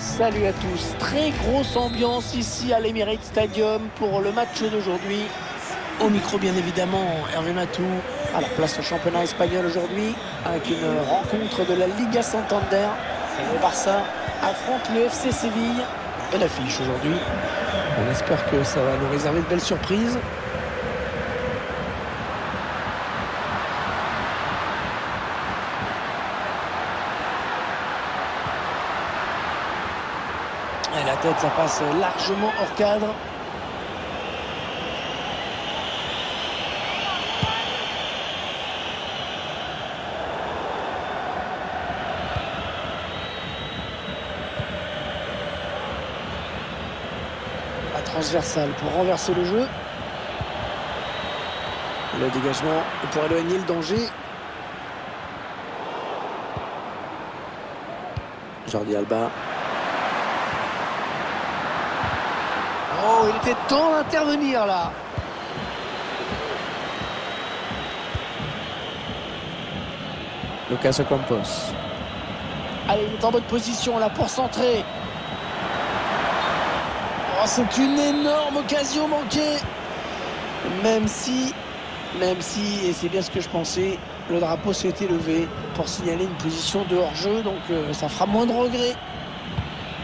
Salut à tous, très grosse ambiance ici à l'Emirates Stadium pour le match d'aujourd'hui. Au micro bien évidemment Hervé Matou, à la place au championnat espagnol aujourd'hui avec une rencontre de la Liga Santander. Le Barça affronte le FC Séville. Belle affiche aujourd'hui, on espère que ça va nous réserver de belles surprises. Et la tête, ça passe largement hors cadre. La transversale pour renverser le jeu. Le dégagement pour éloigner le danger. Jordi Alba. Oh, il était temps d'intervenir là. Lucas Ocampos. Allez, il est en bonne position là pour centrer. Oh, c'est une énorme occasion manquée. Même si, et c'est bien ce que je pensais, le drapeau s'est élevé pour signaler une position de hors-jeu, donc ça fera moins de regrets.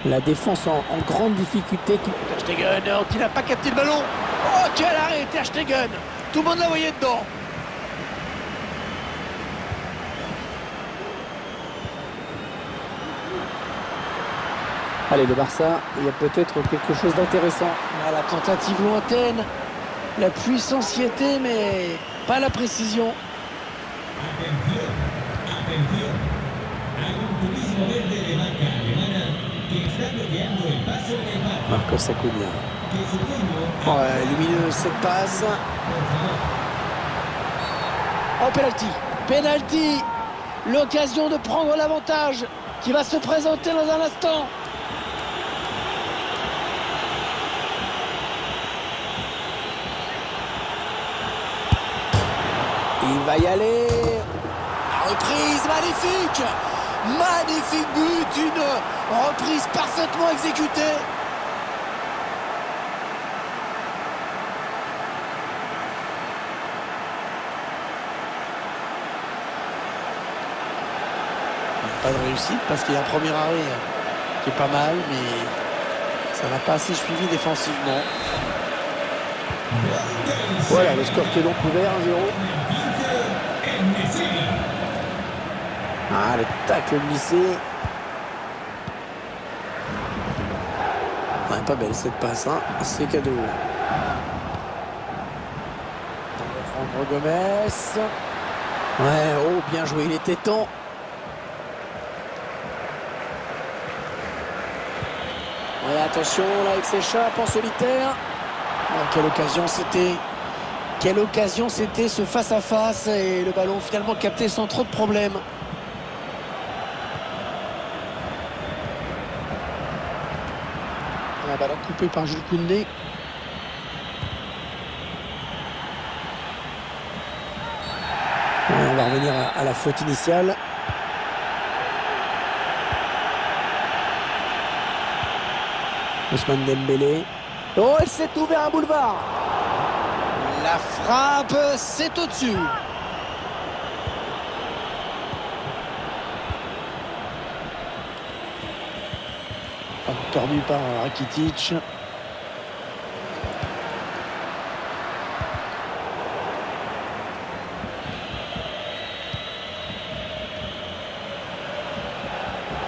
La défense en grande difficulté. Ter Stegen qui n'a pas capté le ballon. Oh, quel arrêt, Ter Stegen. Tout le monde la voyait dedans. Allez, le Barça, il y a peut-être quelque chose d'intéressant. La tentative lointaine, la puissance y était, mais pas la précision. Marcos Acuna. Ouais, lumineux cette passe. Oh, penalty. L'occasion de prendre l'avantage qui va se présenter dans un instant. Il va y aller. La reprise magnifique. Magnifique but, une reprise parfaitement exécutée. Pas de réussite parce qu'il y a un premier arrêt qui est pas mal, mais ça n'a pas assez suivi défensivement. Voilà, le score qui est donc ouvert, 1-0. Ah, le tacle glissé. Ouais, pas belle cette passe, hein. C'est cadeau. Alejandro Gomez. Ouais, oh, bien joué, il était temps. Ouais, attention, là, avec ses chapes en solitaire. Oh, quelle occasion c'était ce face-à-face et le ballon finalement capté sans trop de problèmes. Un ballon coupé par Jules Koundé. On va revenir à la faute initiale. Ousmane Dembélé. Oh, elle s'est ouvert un boulevard. La frappe, c'est au-dessus. Tordu par Rakitic.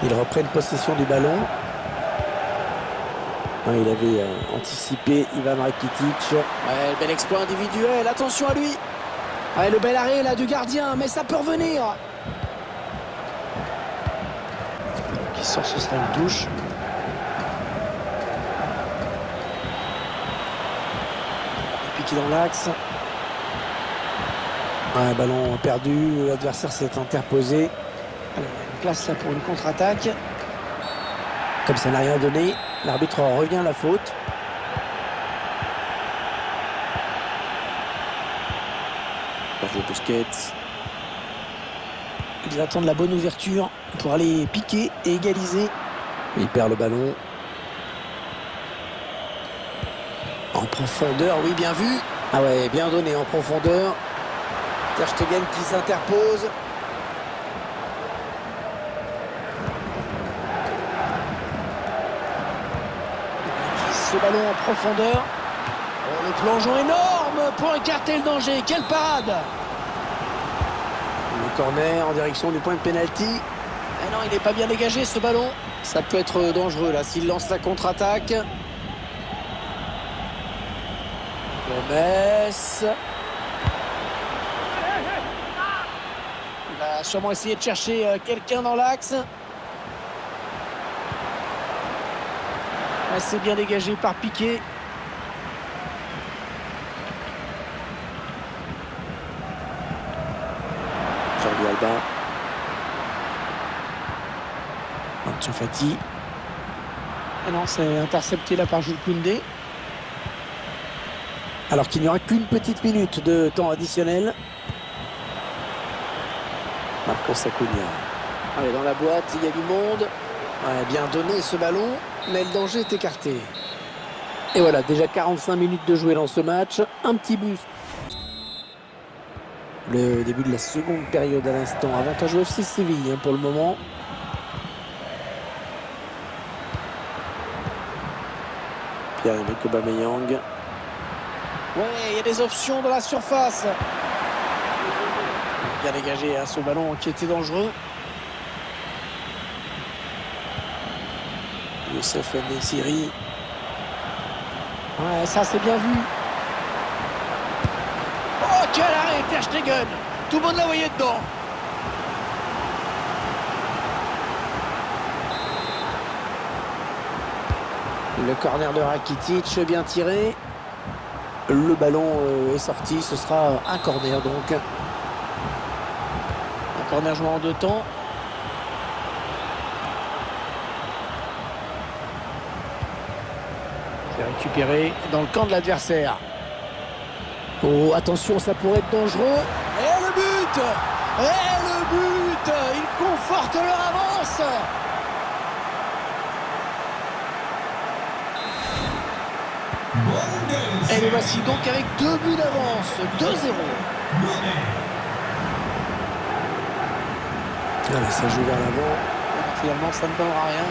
Ils reprennent possession du ballon. Il avait anticipé Ivan Rakitic. Ouais, bel exploit individuel, attention à lui. Ouais, le bel arrêt là du gardien, mais ça peut revenir. Qui sort, ce sera une touche. Piqué dans l'axe. Ouais, ballon perdu, l'adversaire s'est interposé. Alors, une place là pour une contre-attaque. Comme ça n'a rien donné, l'arbitre revient à la faute. Sergio Busquets. Ils attendent la bonne ouverture pour aller piquer et égaliser. Il perd le ballon. En profondeur, oui, bien vu. Ah ouais, bien donné en profondeur. Ter Stegen qui s'interpose. Ce ballon en profondeur. Oh, le plongeon énorme pour écarter le danger. Quelle parade! Le corner en direction du point de pénalty. Ah non, il n'est pas bien dégagé ce ballon. Ça peut être dangereux là s'il lance la contre-attaque. Gomes. Il va sûrement essayer de chercher quelqu'un dans l'axe. C'est bien dégagé par Piqué. Jordi Alba. Ansu Fati. Ah non, c'est intercepté là par Jules Koundé. Alors qu'il n'y aura qu'une petite minute de temps additionnel. Marcos Acuna. Allez, dans la boîte, il y a du monde. Ouais, bien donné ce ballon, mais le danger est écarté. Et voilà, déjà 45 minutes de jouer dans ce match. Un petit boost. Le début de la seconde période à l'instant. Avantage au FC Séville pour le moment. Pierre-Emerick Aubameyang. Ouais, il y a des options dans la surface. Bien dégagé ce ballon qui était dangereux. Youssef En-Nesyri. Ouais, ça c'est bien vu. Oh, quel arrêt, Ter Stegen. Tout le monde l'a voyé dedans. Le corner de Rakitic, bien tiré. Le ballon est sorti, ce sera un corner donc. Un corner joué en deux temps. Récupéré dans le camp de l'adversaire. Oh, attention, ça pourrait être dangereux. Et le but! Et le but! Ils confortent leur avance. Et les voici donc avec 2 buts d'avance, 2-0. Allez, ça joue vers l'avant. Finalement, ça ne donnera rien.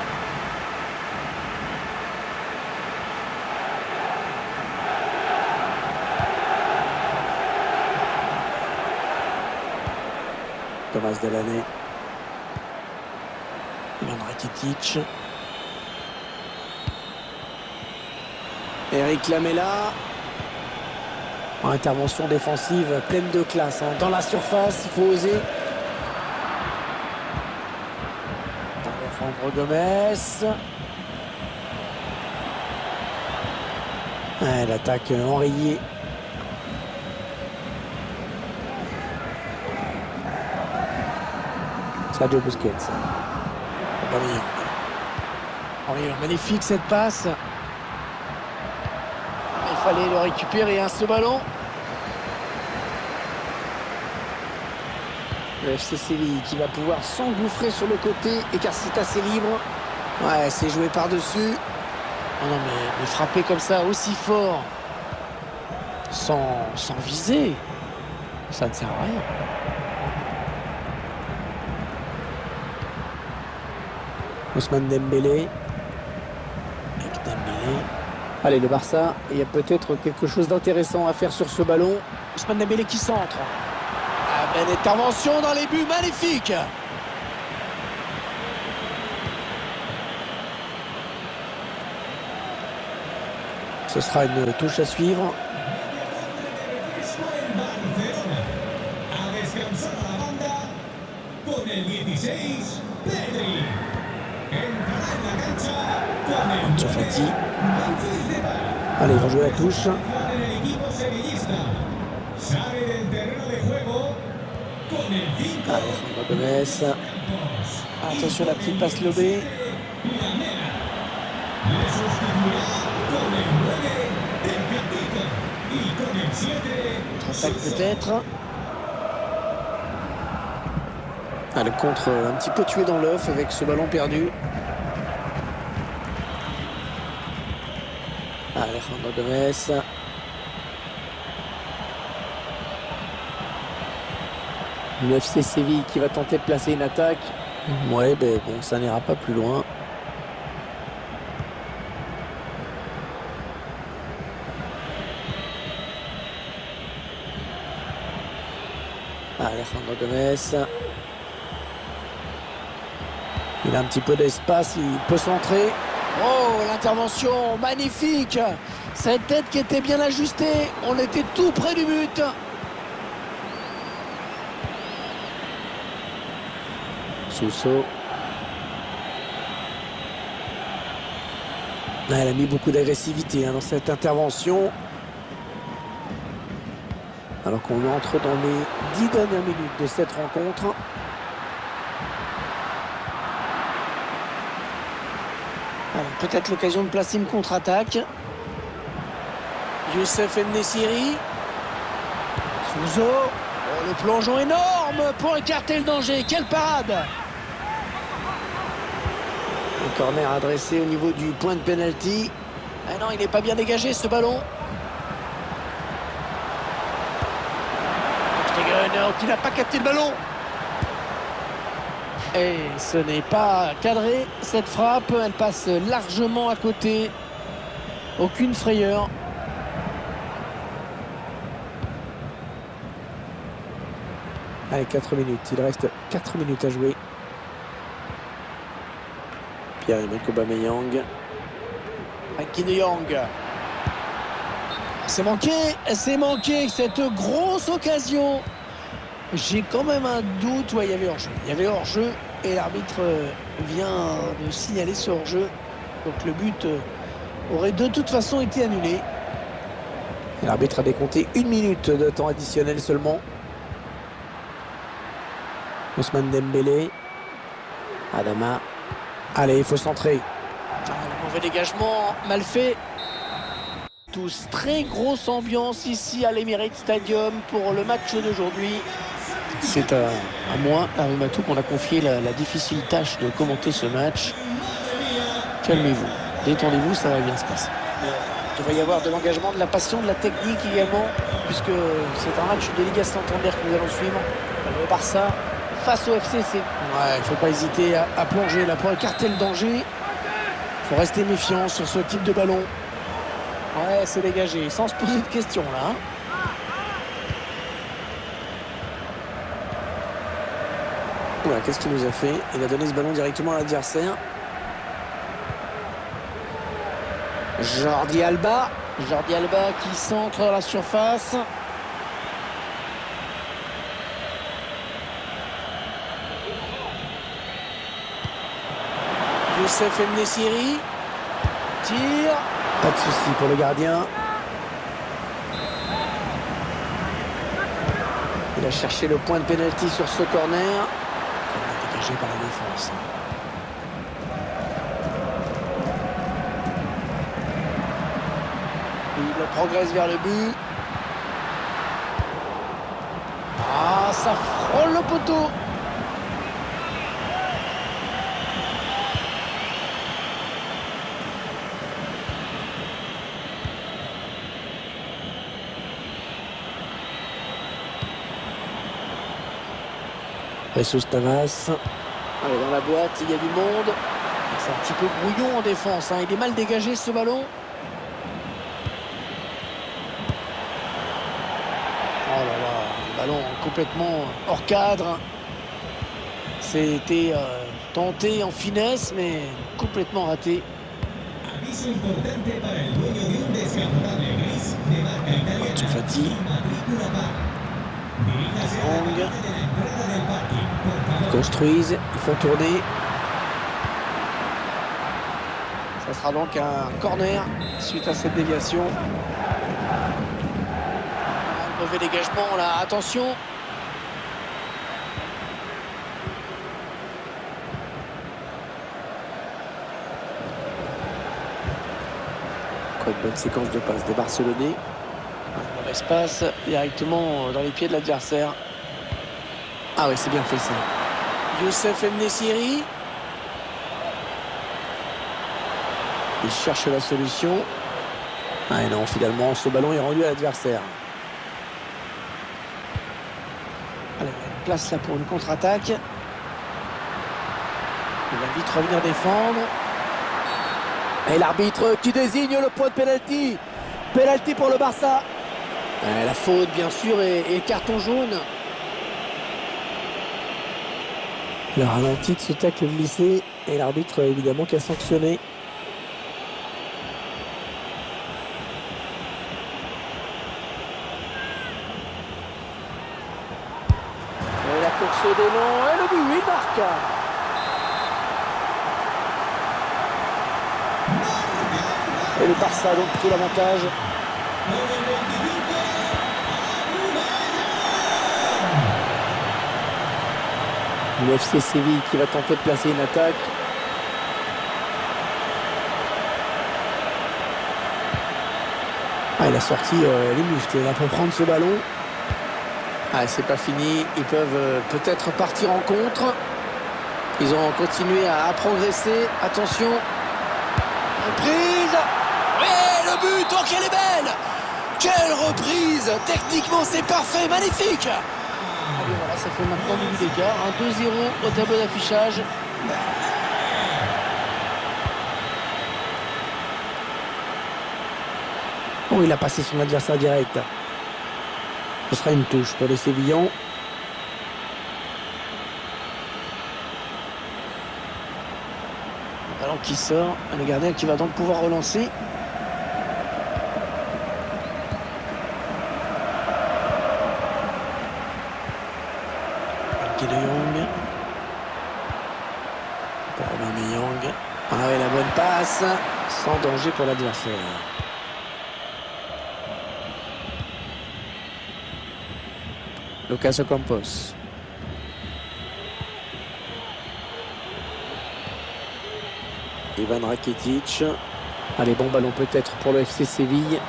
Thomas Delaney. Ivan Rakitic. Eric Lamela. Intervention défensive pleine de classe. Dans la surface, il faut oser. Alejandro Gomes. Ouais, l'attaque enrayée. Sergio Busquets. Magnifique cette passe. Il fallait le récupérer, ce ballon. Le FC Séville qui va pouvoir s'engouffrer sur le côté et car c'est assez libre. Ouais, c'est joué par-dessus. Oh non, mais frapper comme ça aussi fort, sans viser, ça ne sert à rien. Ousmane Dembélé. Avec Dembélé. Allez, le Barça, il y a peut-être quelque chose d'intéressant à faire sur ce ballon. Ousmane Dembélé qui centre. Ah, belle intervention dans les buts, magnifique. Ce sera une touche à suivre. Ansu Fati. Allez, il va jouer la touche. Alejandro Gomes. Attention, la petite passe lobée. Contre-attaque peut-être. Le contre un petit peu tué dans l'œuf avec ce ballon perdu. Alejandro Gomez. Le FC Séville qui va tenter de placer une attaque. Ouais, ben bon, ça n'ira pas plus loin. Alejandro Gomez. Il a un petit peu d'espace, il peut centrer. Oh, l'intervention magnifique. Cette tête qui était bien ajustée. On était tout près du but. Sousso. Elle a mis beaucoup d'agressivité dans cette intervention. Alors qu'on entre dans les 10 dernières minutes de cette rencontre. Peut-être l'occasion de placer une contre-attaque. Youssef En-Nesyri. Souzo. Oh, le plongeon énorme pour écarter le danger. Quelle parade! Un corner adressé au niveau du point de pénalty. Ah non, il n'est pas bien dégagé ce ballon. Stegen qui n'a pas capté le ballon. Et ce n'est pas cadré, cette frappe, elle passe largement à côté. Aucune frayeur. Allez, 4 minutes, il reste 4 minutes à jouer. Pierre-Emerick Aubameyang. Frenkie de Jong. C'est manqué cette grosse occasion. J'ai quand même un doute. Ouais, il y avait hors-jeu. Il y avait hors-jeu et l'arbitre vient de signaler ce hors-jeu. Donc le but aurait de toute façon été annulé. L'arbitre a décompté 1 minute de temps additionnel seulement. Ousmane Dembélé. Adama. Allez, il faut centrer. Le mauvais dégagement, mal fait. Tous très grosse ambiance ici à l'Emirates Stadium pour le match d'aujourd'hui. C'est à moi, à Matou, qu'on a confié la difficile tâche de commenter ce match. Calmez-vous, détendez-vous, ça va bien se passer. Il devrait y avoir de l'engagement, de la passion, de la technique également, puisque c'est un match de Liga Santander que nous allons suivre. Le Barça face au FCC. Ouais, il ne faut pas hésiter à plonger là pour écarter le danger. Il faut rester méfiant sur ce type de ballon. Ouais, c'est dégagé, sans se poser de questions là. Voilà, qu'est-ce qu'il nous a fait? Il a donné ce ballon directement à l'adversaire. Jordi Alba qui centre la surface. Youssef En-Nesyri. Tire. Pas de souci pour le gardien. Il a cherché le point de pénalty sur ce corner. Il est dégagé par la défense. Il progresse vers le but. Ah, ça frôle le poteau. Jesus Navas. Allez, dans la boîte, il y a du monde. C'est un petit peu brouillon en défense. Il est mal dégagé ce ballon. Oh là là, un ballon complètement hors cadre. C'était tenté en finesse, mais complètement raté. Fati. Long. Ils construisent, ils font tourner. Ça sera donc un corner suite à cette déviation. Un mauvais dégagement là, attention. Quoi, une bonne séquence de passes des Barcelonais. Un espace directement dans les pieds de l'adversaire. Ah ouais, c'est bien fait ça. Youssef En-Nesyri. Il cherche la solution. Ah et non, finalement, ce ballon est rendu à l'adversaire. Allez, il y a une place là pour une contre-attaque. Il va vite revenir défendre. Et l'arbitre qui désigne le point de pénalty. Pénalty pour le Barça. La faute, bien sûr, et carton jaune. Le ralenti de ce tacle glissé. Et l'arbitre, évidemment, qui a sanctionné. Et la course d'élan. Et le but, il marque. Et le Barça a donc pris l'avantage. Le FC Séville qui va tenter de placer une attaque. Ah, il a sorti les muscles là pour prendre ce ballon. Ah, c'est pas fini. Ils peuvent peut-être partir en contre. Ils ont continué à progresser. Attention. Reprise. Oui, le but. Oh, qu'elle est belle. Quelle reprise. Techniquement, c'est parfait. Magnifique. Et voilà, ça fait maintenant 2 buts d'écart. 2-0 au tableau d'affichage. Oh, il a passé son adversaire direct. Ce sera une touche pour les Sévillans. Le ballon qui sort. Le gardien qui va donc pouvoir relancer. De Jong. Pour Aubameyang. Ah oui, la bonne passe. Sans danger pour l'adversaire. Lucas Ocampos. Ivan Rakitic. Allez, bon ballon peut-être pour le FC Séville.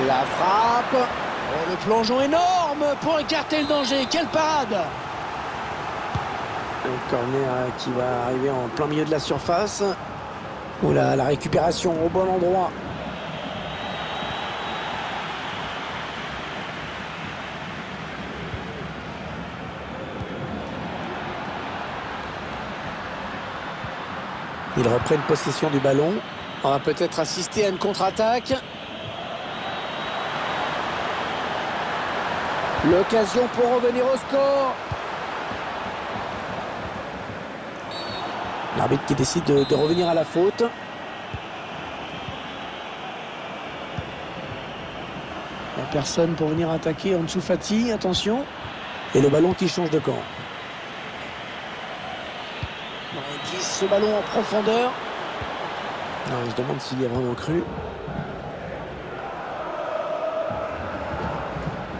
La frappe. Oh, le plongeon énorme pour écarter le danger. Quelle parade! Le corner qui va arriver en plein milieu de la surface. Oh là, la récupération au bon endroit. Ils reprennent possession du ballon. On va peut-être assister à une contre-attaque. L'occasion pour revenir au score. L'arbitre qui décide de revenir à la faute. Il n'y a personne pour venir attaquer. Ansu Fati, attention. Et le ballon qui change de camp. Il glisse ce ballon en profondeur. Non, il se demande s'il y a vraiment cru.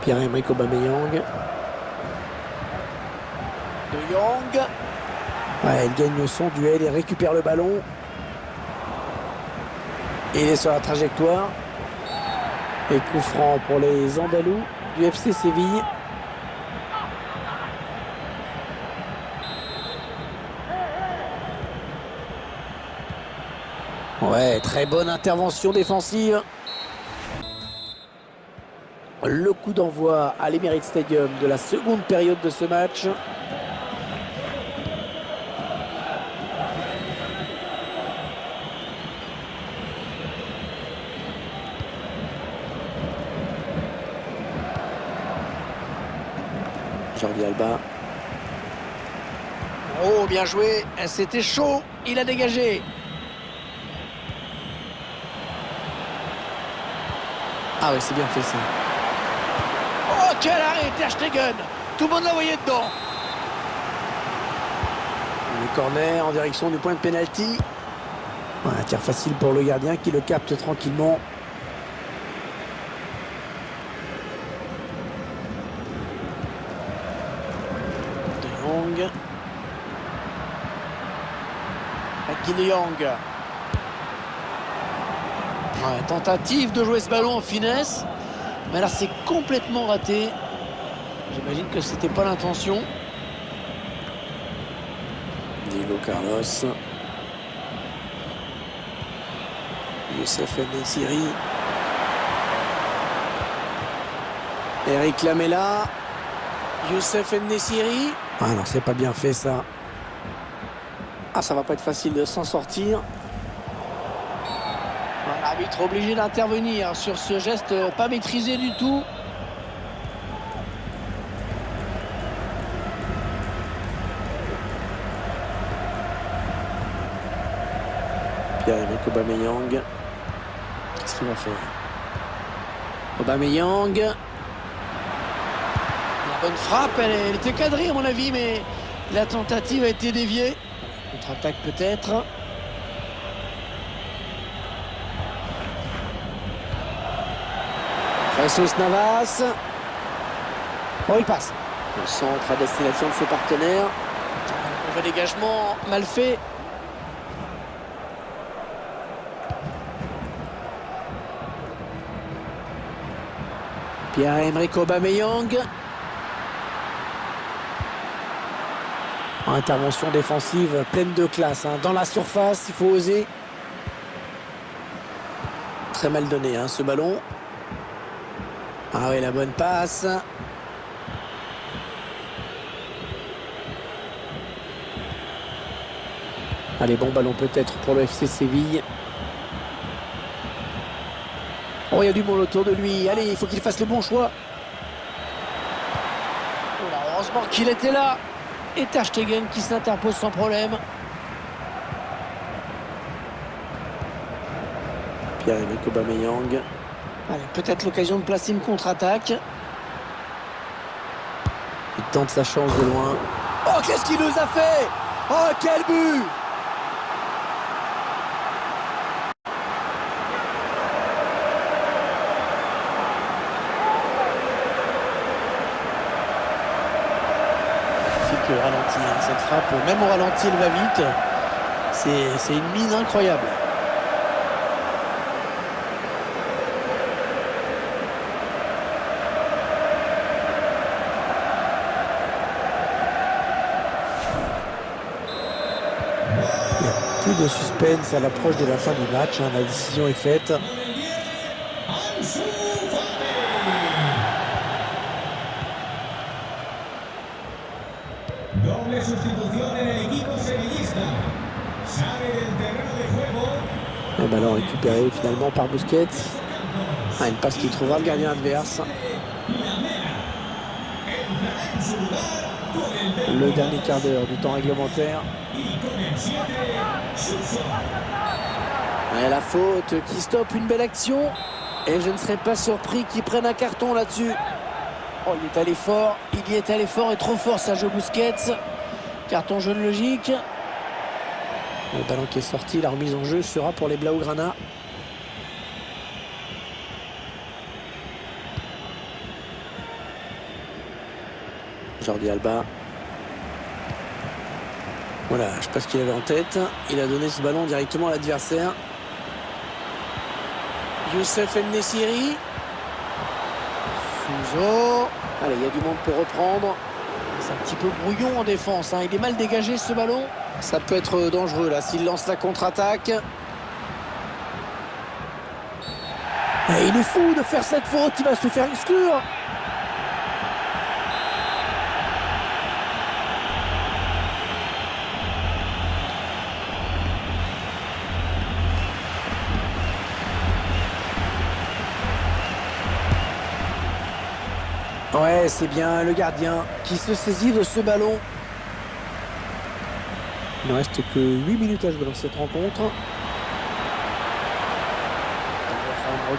Pierre-Emerick Aubameyang. De Jong. Ouais, il gagne son duel et récupère le ballon. Et il est sur la trajectoire. Et coup franc pour les Andalous du FC Séville. Ouais, très bonne intervention défensive. Le coup d'envoi à l'Emirates Stadium de la seconde période de ce match. Jordi Alba. Oh, bien joué. C'était chaud. Il a dégagé. Ah oui, c'est bien fait ça. Oh, quel arrêt, Ter Stegen. Tout le monde l'a voyé dedans. Le corner en direction du point de pénalty. Un tir facile pour le gardien qui le capte tranquillement. De Jong. Aguileyang. Ouais, tentative de jouer ce ballon en finesse. Mais là, c'est complètement raté. J'imagine que c'était pas l'intention. Diego Carlos. Youssef En-Nesyri. Eric Lamela. Youssef En-Nesyri. Ah non, c'est pas bien fait ça. Ah, ça va pas être facile de s'en sortir. L'arbitre obligé d'intervenir sur ce geste pas maîtrisé du tout. Pierre-Emerick Aubameyang. Qu'est-ce qu'il va faire? Aubameyang. La bonne frappe, elle était cadrée à mon avis, mais la tentative a été déviée. Contre-attaque peut-être. Jesus Navas. Oh, il passe. Le centre à destination de ses partenaires. Un mauvais dégagement mal fait. Pierre-Emerick Aubameyang. Intervention défensive pleine de classe. Dans la surface, il faut oser. Très mal donné ce ballon. Ah oui, la bonne passe. Allez, bon ballon peut-être pour le FC Séville. Oh, il y a du monde autour de lui. Allez, il faut qu'il fasse le bon choix. Oh là, heureusement qu'il était là. Et Ter Stegen qui s'interpose sans problème. Pierre-Emerick Aubameyang. Allez, peut-être l'occasion de placer une contre-attaque. Il tente sa chance de loin. Oh, qu'est-ce qu'il nous a fait? Oh, quel but! Que ralenti, cette frappe, même au ralenti, elle va vite. C'est une mine incroyable. Il n'y a plus de suspense à l'approche de la fin du match. La décision est faite. Doble sustitución en el equipo sevillista. Sale del terreno de juego. Un ballon récupéré finalement par Busquets. Une passe qui trouvera le gardien adverse. Le dernier quart d'heure du temps réglementaire. Et la faute qui stoppe une belle action. Et je ne serais pas surpris qu'ils prennent un carton là-dessus. Oh, il est allé fort. Il y est allé fort et trop fort, Sergio Busquets. Carton jaune logique. Le ballon qui est sorti, la remise en jeu sera pour les Blaugrana. Jordi Alba. Voilà, je ne sais pas ce qu'il avait en tête. Il a donné ce ballon directement à l'adversaire. Youssef En-Nesyri. Suso. Allez, il y a du monde pour reprendre. C'est un petit peu brouillon en défense. Il est mal dégagé ce ballon. Ça peut être dangereux là s'il lance la contre-attaque. Et il est fou de faire cette faute. Il va se faire exclure. Ouais, c'est bien le gardien qui se saisit de ce ballon. Il ne reste que 8 minutes à jouer dans cette rencontre.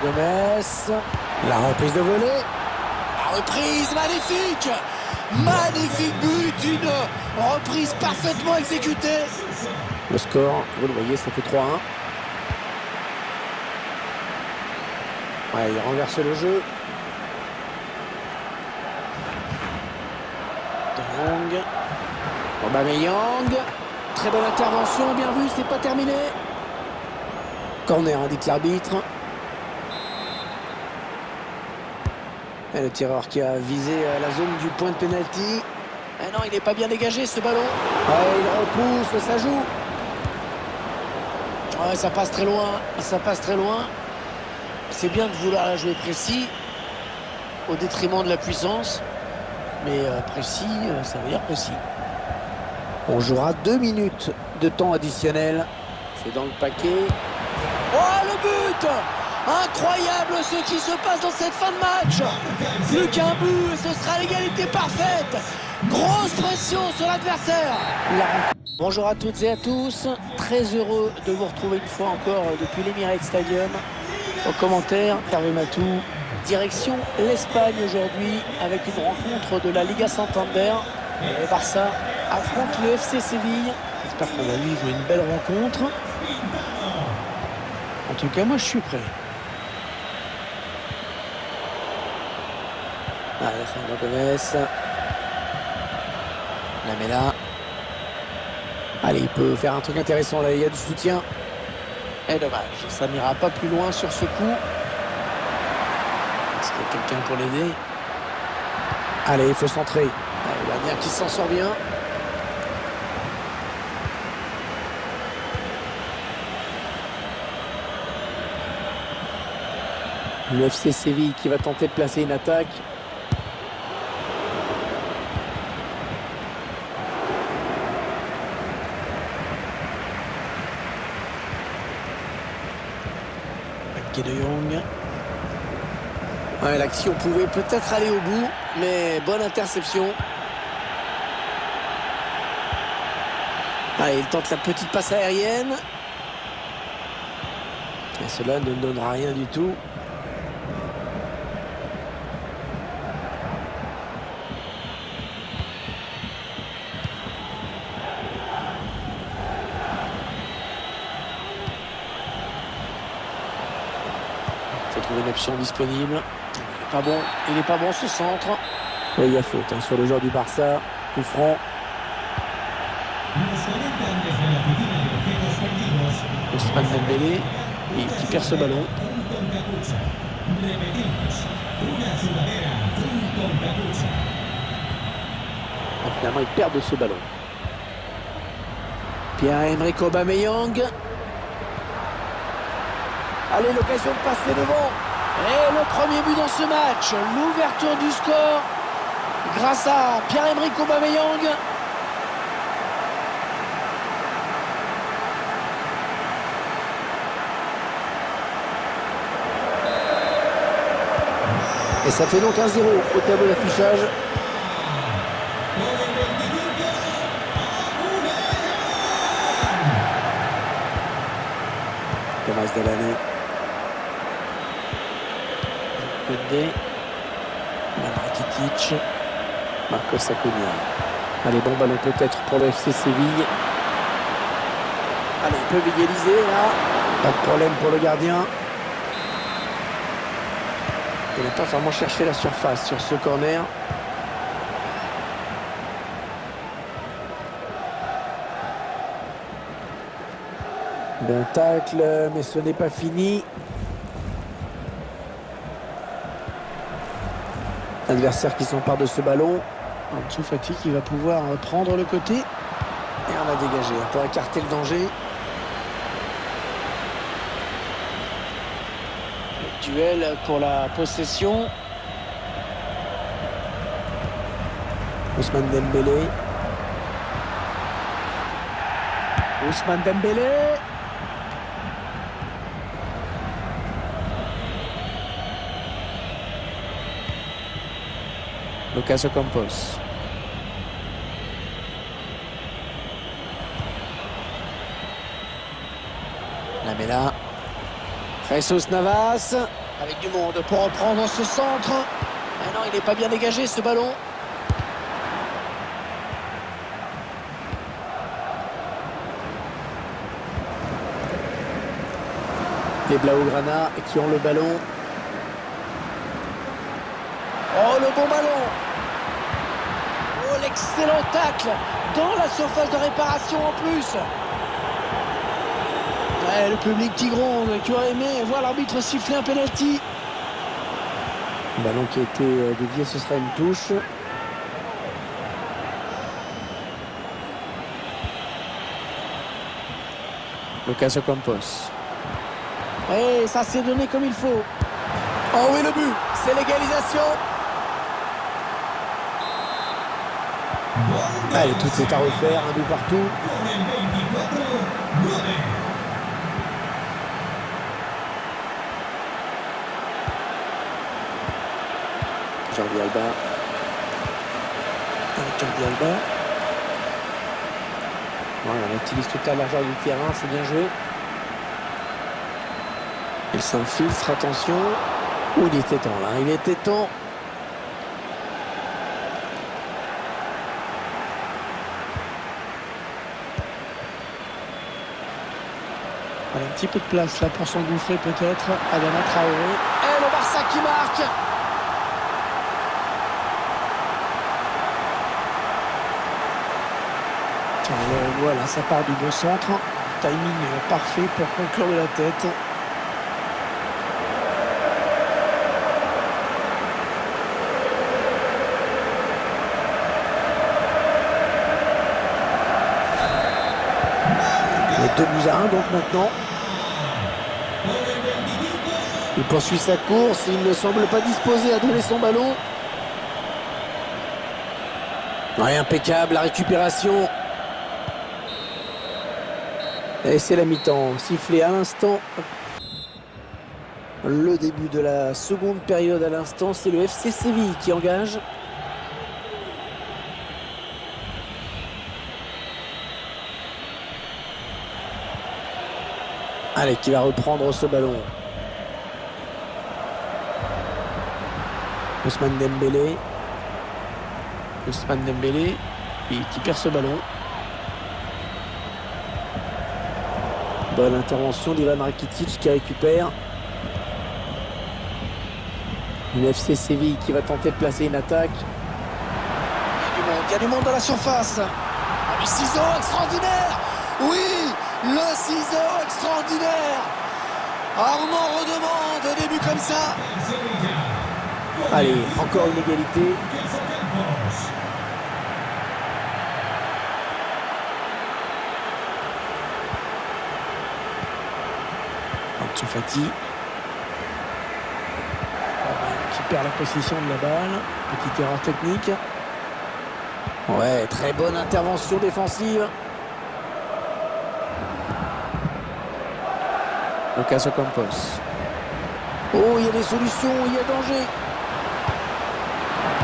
Gomez. La reprise de volée. La reprise magnifique. Magnifique but. Une reprise parfaitement exécutée. Le score, vous le voyez, ça fait 3-1. Ouais, il renverse le jeu. Aubameyang, très bonne intervention, bien vu, c'est pas terminé. Corner, indique l'arbitre. Et le tireur qui a visé la zone du point de pénalty. Ah non, il n'est pas bien dégagé ce ballon. Ouais, il repousse, ça joue. Ouais, ça passe très loin, ça passe très loin. C'est bien de vouloir la jouer précis. au détriment de la puissance. Mais précis, ça veut dire précis. On jouera 2 minutes de temps additionnel. C'est dans le paquet. Oh, le but! Incroyable ce qui se passe dans cette fin de match. Plus qu'un but et ce sera l'égalité parfaite. Grosse pression sur l'adversaire. Bonjour à toutes et à tous. Très heureux de vous retrouver une fois encore depuis l'Emirates Stadium. Au commentaire, Hervé Matou. Direction l'Espagne aujourd'hui avec une rencontre de la Liga Santander. Le Barça affronte le FC Séville. J'espère qu'on va vivre une belle rencontre. En tout cas, moi je suis prêt. Alejandro Gomez. Lamela. Allez, il peut faire un truc intéressant là, il y a du soutien. Et dommage, ça n'ira pas plus loin sur ce coup. Est-ce qu'il y a quelqu'un pour l'aider? Allez, il faut centrer. Le gardien qui s'en sort bien. Le FC Séville qui va tenter de placer une attaque. De Jong. Ouais, l'action pouvait peut-être aller au bout, mais bonne interception. Allez, il tente la petite passe aérienne. Et cela ne donnera rien du tout. Trouver une option disponible. Il n'est pas bon ce centre. Oui, il y a faute sur le joueur du Barça. Coup franc. Ousmane Dembélé qui perd ce ballon. Et finalement, il perd de ce ballon. Pierre-Emerick Aubameyang. Allez, l'occasion de passer devant. Et le premier but dans ce match. L'ouverture du score grâce à Pierre-Emerick Aubameyang. Et ça fait donc 1-0 au tableau d'affichage. Thomas Delaney. Koundé, Rakitic, Marcos Acuna. Allez, bon ballon peut-être pour le FC Séville. Allez, ils peuvent égaliser là. Pas de problème pour le gardien. Il n'a pas vraiment cherché la surface sur ce corner. Bon tacle, mais ce n'est pas fini. Adversaire qui s'empare de ce ballon. Ansu Fati qui va pouvoir prendre le côté. Et on va dégager pour écarter le danger. Le duel pour la possession. Ousmane Dembélé. Ousmane Dembélé. Lucas Ocampos. Lamela. Jesus Navas. Avec du monde pour reprendre ce centre. Ah non, il n'est pas bien dégagé ce ballon. Les Blaugrana qui ont le ballon. Oh, le bon ballon. Oh, l'excellent tacle dans la surface de réparation en plus. Ouais, le public qui gronde, qui aurait aimé voir l'arbitre siffler un penalty. Le ballon qui a été dévié, ce sera une touche. Lucas Ocampos. Et ça s'est donné comme il faut. Oh oui, le but, c'est l'égalisation. Allez, tout est à refaire, un but partout. Con el 24, Rude. Jordi Alba. Avec Jordi Alba. Voilà, on utilise toute la largeur du terrain, c'est bien joué. Il s'infiltre, attention. Oh, il était temps là, il était temps. Voilà, un petit peu de place là pour s'engouffrer peut-être. Adama Traoré. Et le Barça qui marque. Voilà, ça part du bon centre. Timing parfait pour conclure de la tête. Et 2-1 donc maintenant. Il poursuit sa course, il ne semble pas disposé à donner son ballon. Ouais, impeccable, la récupération. Et c'est la mi-temps, sifflé à l'instant. Le début de la seconde période à l'instant, c'est le FC Séville qui engage. Allez, qui va reprendre ce ballon. Ousmane Dembélé. Ousmane Dembélé qui perd ce ballon. Bonne intervention d'Ivan Rakitic qui récupère. Une FC Séville qui va tenter de placer une attaque. Il y a du monde dans la surface. Ah, le ciseau extraordinaire. Oui, le ciseau extraordinaire. Ah, on en redemande au début comme ça. Allez, encore une égalité. Ansu Fati qui perd la possession de la balle. Petite erreur technique. Ouais, très bonne intervention défensive. Lucas Ocampos. Oh, il y a des solutions, il y a danger.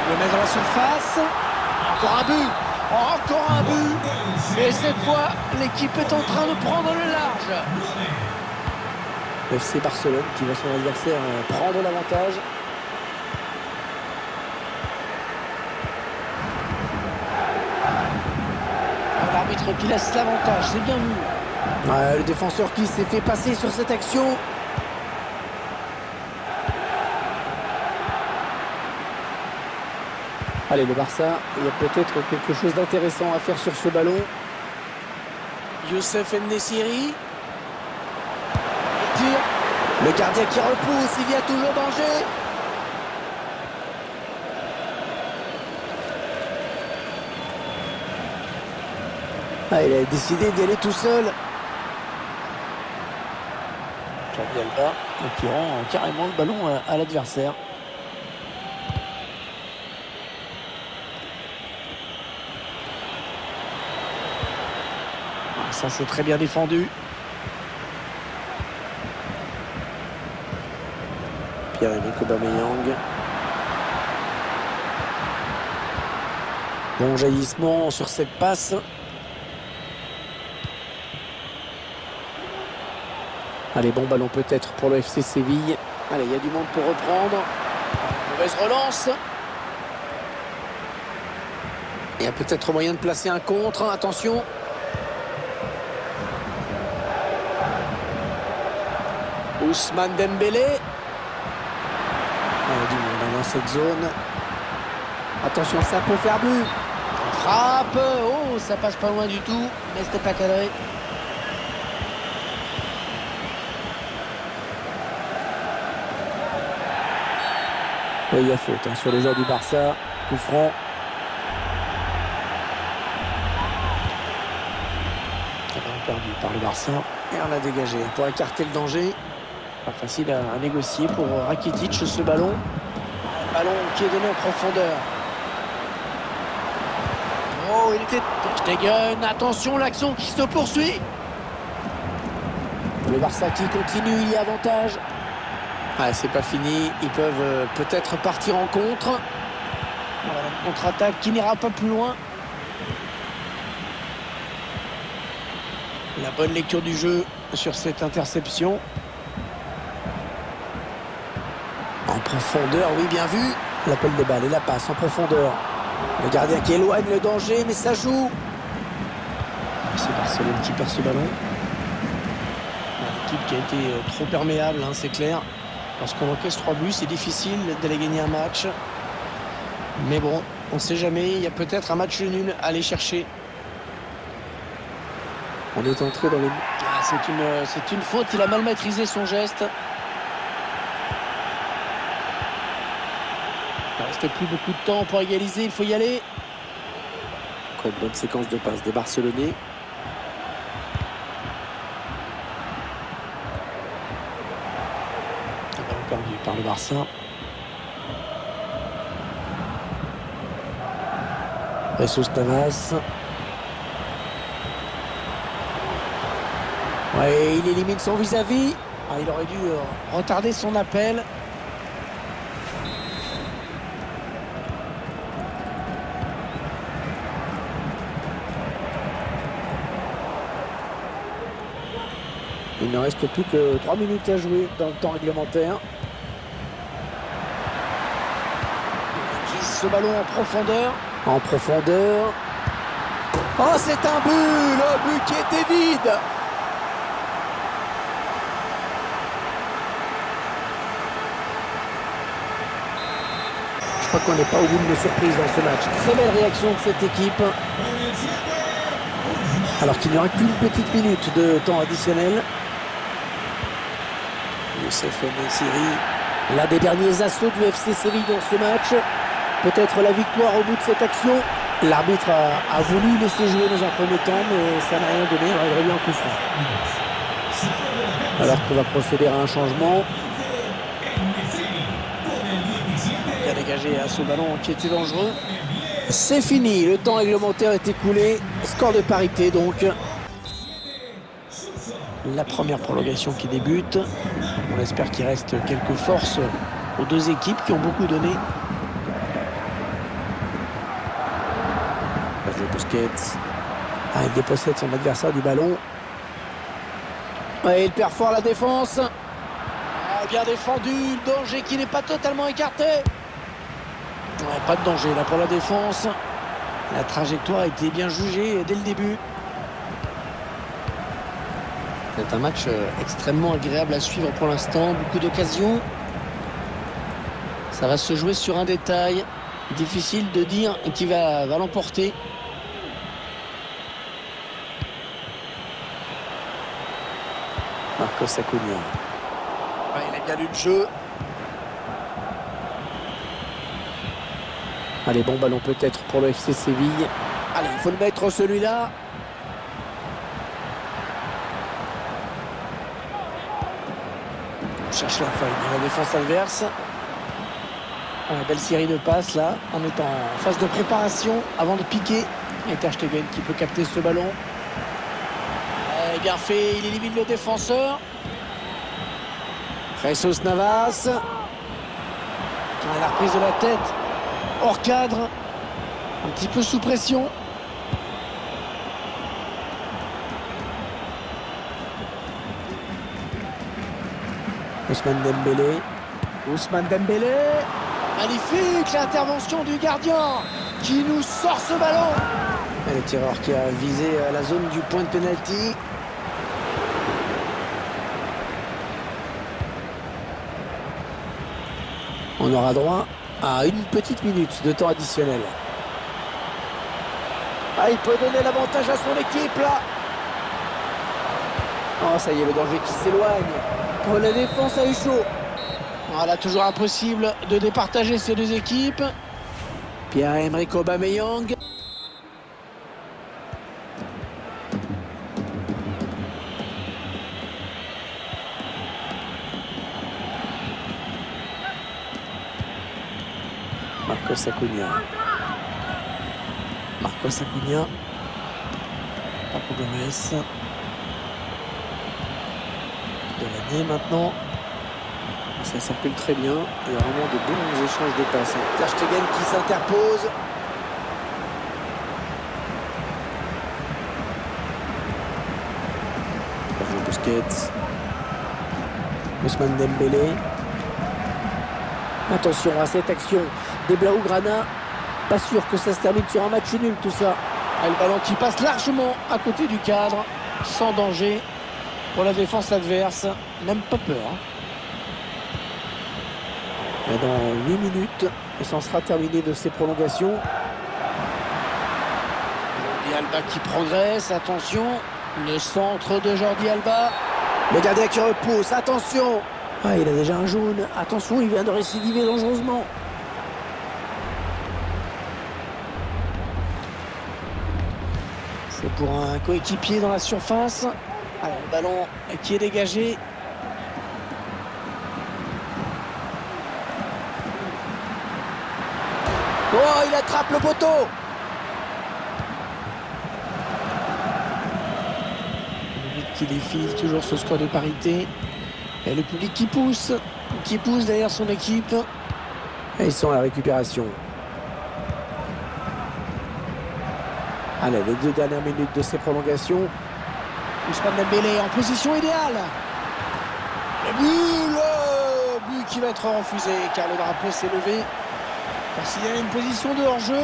Le mettre dans la surface. Encore un but. Encore un but. Et cette fois, l'équipe est en train de prendre le large. FC Barcelone qui va son adversaire prendre l'avantage. L'arbitre qui laisse l'avantage, c'est bien vu. Ouais, le défenseur qui s'est fait passer sur cette action. Allez, le Barça, il y a peut-être quelque chose d'intéressant à faire sur ce ballon. Youssef En-Nesyri. Le gardien qui repousse, il y a toujours danger. Ah, il a décidé d'y aller tout seul. Jordi Alba qui rend carrément le ballon à l'adversaire. Ah, ça c'est très bien défendu. Pierre-Emerick Aubameyang. Bon jaillissement sur cette passe. Allez, bon ballon peut-être pour le FC Séville. Allez, il y a du monde pour reprendre. Mauvaise relance. Il y a peut-être moyen de placer un contre. Attention. Ousmane Dembélé. Il y a du monde dans cette zone. Attention, ça peut faire but. Frappe. Oh, ça passe pas loin du tout. Mais c'était pas cadré. Oui, il y a faute sur les joueurs du Barça. Coup franc. Perdu par le Barça. Et on a dégagé pour écarter le danger. Pas facile à négocier pour Rakitic ce ballon. Un ballon qui est donné en profondeur. Oh, il était... Ter Stegen, attention, l'action qui se poursuit. Le Barça qui continue, il y a avantage. Ah, c'est pas fini, ils peuvent peut-être partir en contre. Voilà, une contre-attaque qui n'ira pas plus loin. La bonne lecture du jeu sur cette interception. En profondeur, oui, bien vu. L'appel de balle et la passe en profondeur. Le gardien qui éloigne le danger, mais ça joue. C'est Barcelone qui perd ce ballon. L'équipe qui a été trop perméable, hein, c'est clair. Lorsqu'on encaisse 3 buts, c'est difficile d'aller gagner un match. Mais bon, on ne sait jamais. Il y a peut-être un match nul à aller chercher. On est entré dans les... Ah, c'est une faute. Il a mal maîtrisé son geste. Il ne reste plus beaucoup de temps pour égaliser. Il faut y aller. Encore une bonne séquence de passes des Barcelonais. Perdu par le Barça. Jesus Navas. Ouais, il élimine son vis-à-vis. Ah, il aurait dû retarder son appel. Il ne reste plus que 3 minutes à jouer dans le temps réglementaire. Il glisse ce ballon en profondeur. En profondeur. Oh, c'est un but! Le but qui était vide! Je crois qu'on n'est pas au bout de nos surprises dans ce match. Très belle réaction de cette équipe. Alors qu'il n'y aura qu'une petite minute de temps additionnel. Youssef En-Nesyri, l'un des derniers assauts du FC Séville dans ce match. Peut-être la victoire au bout de cette action. L'arbitre a voulu laisser jouer dans un premier temps, mais ça n'a rien donné. Il aurait eu un coup franc. Alors qu'on va procéder à un changement. Il a dégagé à ce ballon qui était dangereux. C'est fini, le temps réglementaire est écoulé. Score de parité donc. La première prolongation qui débute. On espère qu'il reste quelques forces aux deux équipes qui ont beaucoup donné. Busquets. Ah, il dépossède son adversaire du ballon. Ouais, il perd fort la défense. Ah, bien défendu, le danger qui n'est pas totalement écarté. Ouais, pas de danger là pour la défense. La trajectoire a été bien jugée dès le début. C'est un match extrêmement agréable à suivre pour l'instant. Beaucoup d'occasions. Ça va se jouer sur un détail. Difficile de dire qui va l'emporter. Marcos Acuna. Ouais, il a bien lu le jeu. Allez, bon ballon peut-être pour le FC Séville. Allez, il faut le mettre celui-là. On cherche la faille dans la défense adverse. Une belle série de passes là. On est en phase de préparation avant de piquer. Et Ter Stegen qui peut capter ce ballon. Bien fait, il élimine le défenseur. Jesus Navas. La reprise de la tête. Hors cadre. Un petit peu sous pression. Ousmane Dembélé. Ousmane Dembélé. Magnifique l'intervention du gardien qui nous sort ce ballon. Et le tireur qui a visé la zone du point de pénalty. On aura droit à une petite minute de temps additionnel. Ah, il peut donner l'avantage à son équipe là. Oh, ça y est, le danger qui s'éloigne. Oh, la défense a eu chaud. Voilà, toujours impossible de départager ces deux équipes. Pierre-Emerick Aubameyang. Marcos Acuna. Wes Acuna. Papu Gomez. De l'année maintenant. Ça circule très bien. Il y a vraiment de bons échanges de passes. Ter Stegen qui s'interpose. Busquets. Ousmane Dembélé. Attention à cette action des Blaugrana. Pas sûr que ça se termine sur un match nul tout ça. Et le ballon qui passe largement à côté du cadre. Sans danger pour la défense adverse. Même pas peur. Et dans 8 minutes, et ça en sera terminé de ces prolongations. Jordi Alba qui progresse. Attention. Le centre de Jordi Alba. Le gardien qui repousse. Attention. Ah, il a déjà un jaune. Attention, il vient de récidiver dangereusement. C'est pour un coéquipier dans la surface. Alors, le ballon qui est dégagé. Oh, il attrape le poteau. Qui défile, toujours ce score de parité. Et le public qui pousse derrière son équipe. Et ils sont à la récupération. Allez, les 2 dernières minutes de ces prolongations. Ousmane Dembélé en position idéale. Le but qui va être refusé car le drapeau s'est levé pour signaler une position de hors-jeu.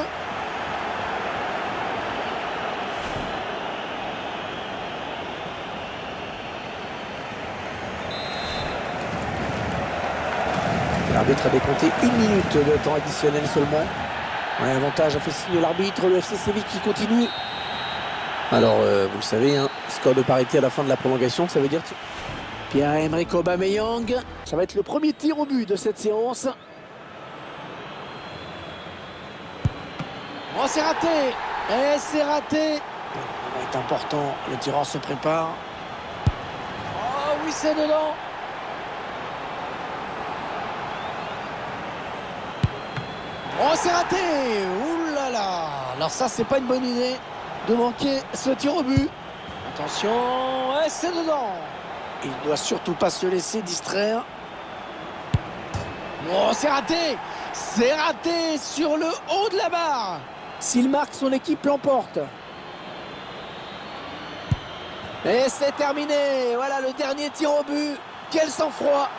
L'arbitre a décompté 1 minute de temps additionnel seulement. Un avantage a fait signe l'arbitre, le FC Séville qui continue. Alors, vous le savez, hein, score de parité à la fin de la prolongation, ça veut dire Pierre-Emerick Aubameyang. Ça va être le premier tir au but de cette séance. Oh, c'est raté. Et c'est raté. Le moment est important, le tireur se prépare. Oh oui, c'est dedans. Oh, c'est raté. Ouh là là. Alors ça, c'est pas une bonne idée de manquer ce tir au but. Attention, et c'est dedans. Il ne doit surtout pas se laisser distraire. Oh, c'est raté. C'est raté sur le haut de la barre. S'il marque, son équipe l'emporte. Et c'est terminé. Voilà le dernier tir au but. Quel sang-froid.